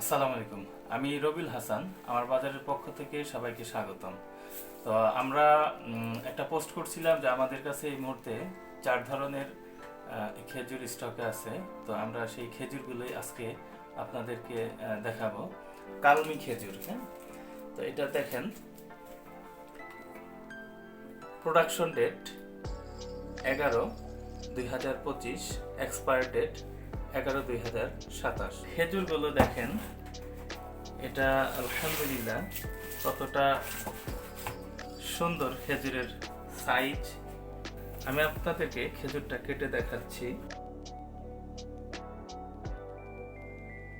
আসসালামু আলাইকুম। আমি রবিউল হাসান। আমার বাজারের পক্ষ থেকে সবাইকে স্বাগতম। তো আমরা একটা পোস্ট করছিলাম যে আমাদের কাছে এই মুহূর্তে 4 ধরনের খেজুর স্টকে আছে। তো আমরা সেই খেজুরগুলোই আজকে আপনাদেরকে দেখাবো। কালমি খেজুর, হ্যাঁ। তো এটা দেখেন, প্রোডাকশন ডেট 11/2025, এক্সপায়ার ডেট 11/2027। খেজুরগুলো দেখেন, এটা আলহামদুলিল্লাহ কতটা সুন্দর খেজুরের সাইজ। আমি আপনাদেরকে খেজুরটা কেটে দেখাচ্ছি।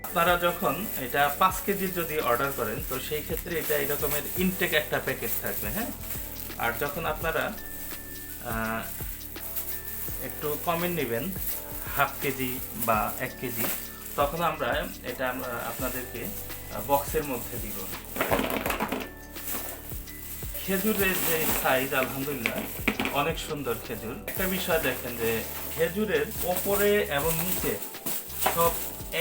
আপনারা যখন এটা 5 কেজি যদি অর্ডার করেন, তো সেই ক্ষেত্রে এটা এই রকমের ইনটেক একটা প্যাকেট থাকবে, হ্যাঁ। আর যখন আপনারা একটু কমে নেবেন, হাফ কেজি বা 1 কেজি, তখন আমরা আপনাদেরকে বক্সের মধ্যে দিব। খেজুরের যে সাইজ আলহামদুলিল্লাহ অনেক সুন্দর খেজুর। একটা বিষয় দেখেন যে খেজুরের ওপরে এবং নিচে সব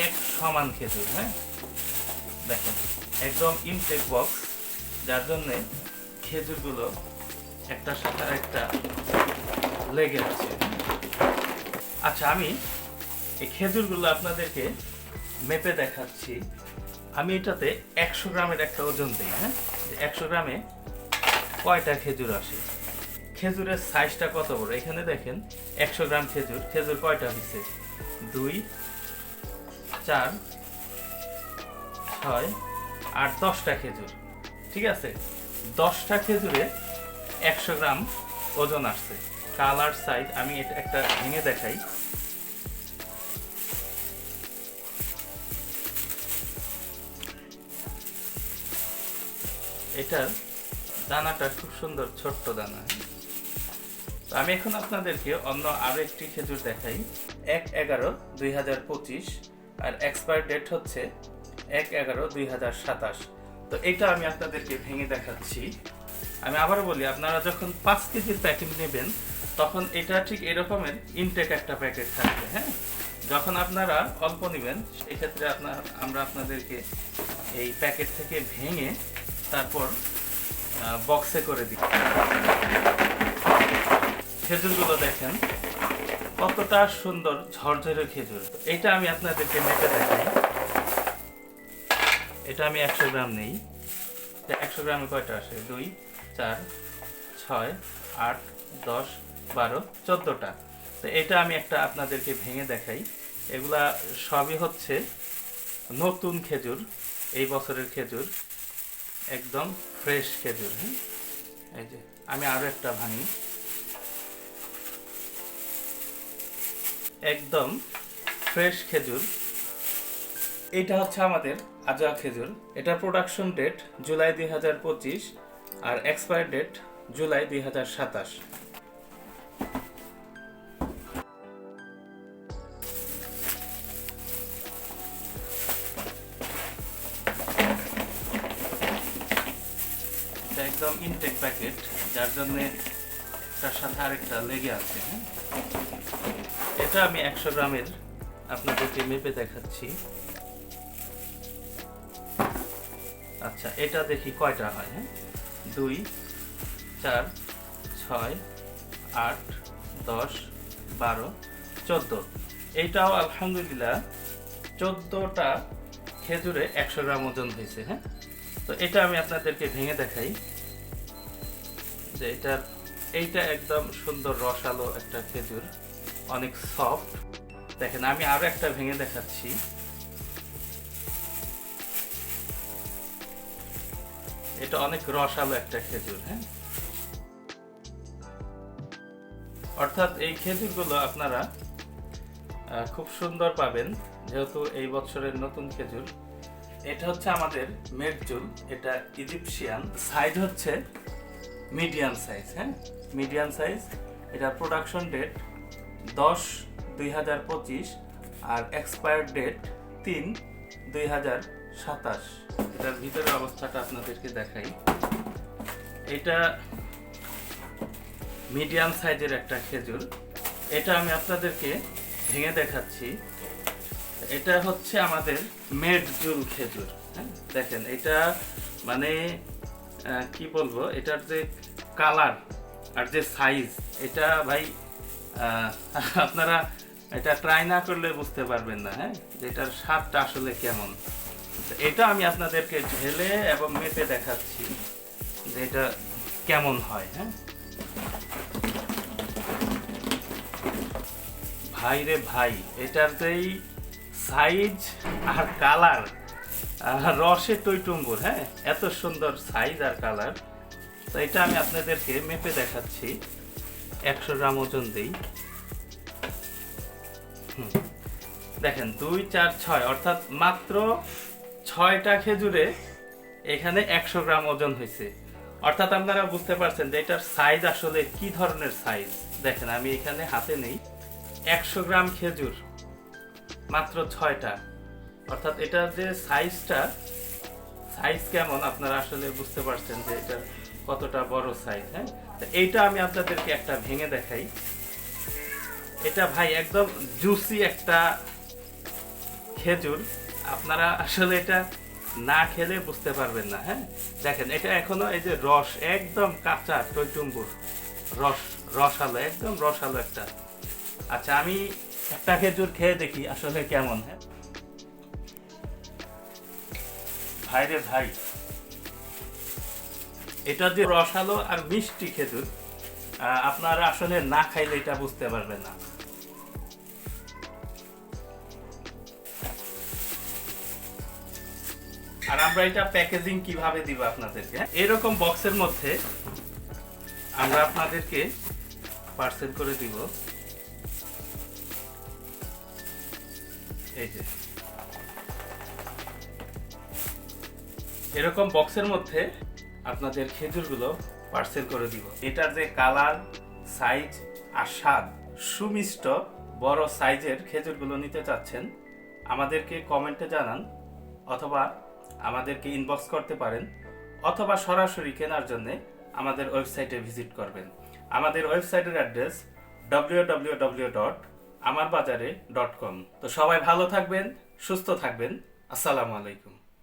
এক সমান খেজুর, হ্যাঁ। দেখেন একদম ইনটেক বক্স, যার জন্যে খেজুরগুলো একটার সাথে একটা লেগে আছে। আচ্ছা, আমি এই খেজুরগুলো আপনাদেরকে মেপে দেখাচ্ছি। আমি এটাতে 100 গ্রামের একটা ওজন দিই, হ্যাঁ। 100 গ্রামে কয়টা খেজুর আসে, খেজুরের সাইজটা কত বড়। এখানে দেখেন 100 গ্রাম খেজুর, খেজুর কয়টা হচ্ছে? 2, 4, 6, 8, 10টা খেজুর। ঠিক আছে, 10টা খেজুরে 100 গ্রাম ওজন আসছে। কালার সাইজ আমি এটা একটা ভেঙে দেখাই। এটার দানাটা খুব সুন্দর, ছোট্ট দানা। তো আমি এখন আপনাদেরকে অন্য আরো একটি খেজুর দেখাই। 1/11/2025 আর এক্সপায়ার ডেট হচ্ছে 1/11/2027। তো এটা আমি আপনাদেরকে ভেঙে দেখাচ্ছি। আমি আবারও বলি, আপনারা যখন 5 কেজির প্যাকেট নেবেন, তখন এটা ঠিক এরকমের ইনটেক একটা প্যাকেট থাকবে, হ্যাঁ। যখন আপনারা অল্প নেবেন, সেই ক্ষেত্রে আমরা আপনাদেরকে এই প্যাকেট থেকে ভেঙে তারপর বক্সে করে দিই। খেজুরগুলো দেখেন কতটা সুন্দর ঝরঝরে খেজুর। এটা আমি আপনাদেরকে মেপে দেখাই। এটা আমি 100 গ্রাম নেই। 100 গ্রামে কয়টা আসে? 2, 4, 6, 8, 10, 12, 14টা। তো এটা আমি একটা আপনাদেরকে ভেঙে দেখাই। এগুলা সবই হচ্ছে নতুন খেজুর, এই বছরের খেজুর, একদম ফ্রেশ খেজুর, হ্যাঁ। এই যে আমি আরো একটা ভাঙি। একদম ফ্রেশ খেজুর। এটা হচ্ছে আমাদের আজোয়া খেজুর। এটা প্রোডাকশন ডেট জুলাই 2025 আর এক্সপায়ার ডেট জুলাই 2027। এটা একদম ইনটেক প্যাকেট, যার জন্য একটার সাথে আরেকটা লেগে আছে, হ্যাঁ। এটা আমি 100 গ্রামের আপনাদেরকে মেপে দেখাচ্ছি। আচ্ছা, এটা দেখি কয়টা হয়, হ্যাঁ। 2, 4, 6, 8, 10, 12, 14। এইটাও আলহামদুলিল্লাহ 14টা খেজুরে 100 গ্রাম ওজন হয়েছে, হ্যাঁ। তো এটা আমি আপনাদেরকে ভেঙে দেখাই যে এইটা একদম সুন্দর রসালো একটা খেজুর, অনেক সফট। দেখেন আমি আরো একটা ভেঙে দেখাচ্ছি। এটা অনেক রসালো একটা খেজুর, হ্যাঁ। অর্থাৎ এই খেজুরগুলো আপনারা খুব সুন্দর পাবেন, যেহেতু এই বছরের নতুন খেজুর। এটা হচ্ছে আমাদের মেরজুল, এটা ইজিপশিয়ান। সাইজ হচ্ছে মিডিয়াম সাইজ, হ্যাঁ, মিডিয়াম সাইজ। এটা প্রোডাকশন ডেট 10/2025 আর এক্সপায়ার ডেট 3/2027। এটার ভিতরের অবস্থাটা আপনাদেরকে দেখাই। এটা মিডিয়াম সাইজের একটা খেজুর। এটা আমি আপনাদেরকে ভেঙে দেখাচ্ছি। এটা হচ্ছে আমাদের মেডজুল খেজুর। হ্যাঁ, দেখেন এটা মানে কি বলবো, এটার যে কালার আর যে সাইজ, এটা ভাই আপনারা এটা ট্রাই না করলে বুঝতে পারবেন না। হ্যাঁ, যে এটার স্বাদটা আসলে কেমন। এটা আমি আপনাদেরকে ঢেলে এবং মেপে দেখাচ্ছি যে এটা কেমন হয়। হ্যাঁ ভাই রে ভাই, এটার যেই সাইজ আর কালার, রসে টইটুম্বুর। হ্যাঁ, এত সুন্দর সাইজ আর কালার। তো এটা আমি আপনাদেরকে মেপে দেখাচ্ছি। 100 গ্রাম ওজন দিই। দেখেন 2, 4, 6 অর্থাৎ মাত্র 6টা খেজুরে এখানে 100 গ্রাম ওজন হয়েছে। অর্থাৎ আপনারা বুঝতে পারছেন যে এটার সাইজ আসলে কি ধরনের সাইজ। দেখেন আমি এখানে হাতে নেই, 100 গ্রাম খেজুর মাত্র 6টা। অর্থাৎ এটার যে সাইজ কেমন আপনারা আসলে বুঝতে পারছেন যে এটা কতটা বড় সাইজ। হ্যাঁ, এইটা আমি আপনাদেরকে একটা ভেঙে দেখাই। এটা ভাই একদম জুসি একটা খেজুর, আপনারা আসলে এটা না খেলে বুঝতে পারবেন না। হ্যাঁ, দেখেন এটা এখনো এই যে রস একদম কাঁচা টইটুম্বুর, রসালো, একদম রসালো একটা। আচ্ছা আমি একটা খেজুর খেয়ে দেখি আসলে কেমন। হ্যাঁ ভাই রে ভাই, এটা যে রসালো আর মিষ্টি খেজুর, আপনারা আসলে না খাইলে এটা বুঝতে পারবেন না। আর আমরা এটা প্যাকেজিং কিভাবে দিব আপনাদেরকে, এরকম বক্সের মধ্যে আমরা আপনাদেরকে পার্সেল করে দিব। এই যে এরকম বক্সের মধ্যে আপনাদের খেজুরগুলো পার্সেল করে দিব। এটার যে কালার, সাইজ আর স্বাদ, সুমিষ্ট বড় সাইজের খেজুরগুলো নিতে চাচ্ছেন আমাদেরকে কমেন্টে জানান, অথবা আমাদেরকে ইনবক্স করতে পারেন, অথবা সরাসরি কেনার জন্য আমাদের ওয়েবসাইটে ভিজিট করবেন। আমাদের ওয়েবসাইটের অ্যাড্রেস www.amarbazare.com। তো সবাই ভালো থাকবেন, সুস্থ থাকবেন। আসসালামু আলাইকুম।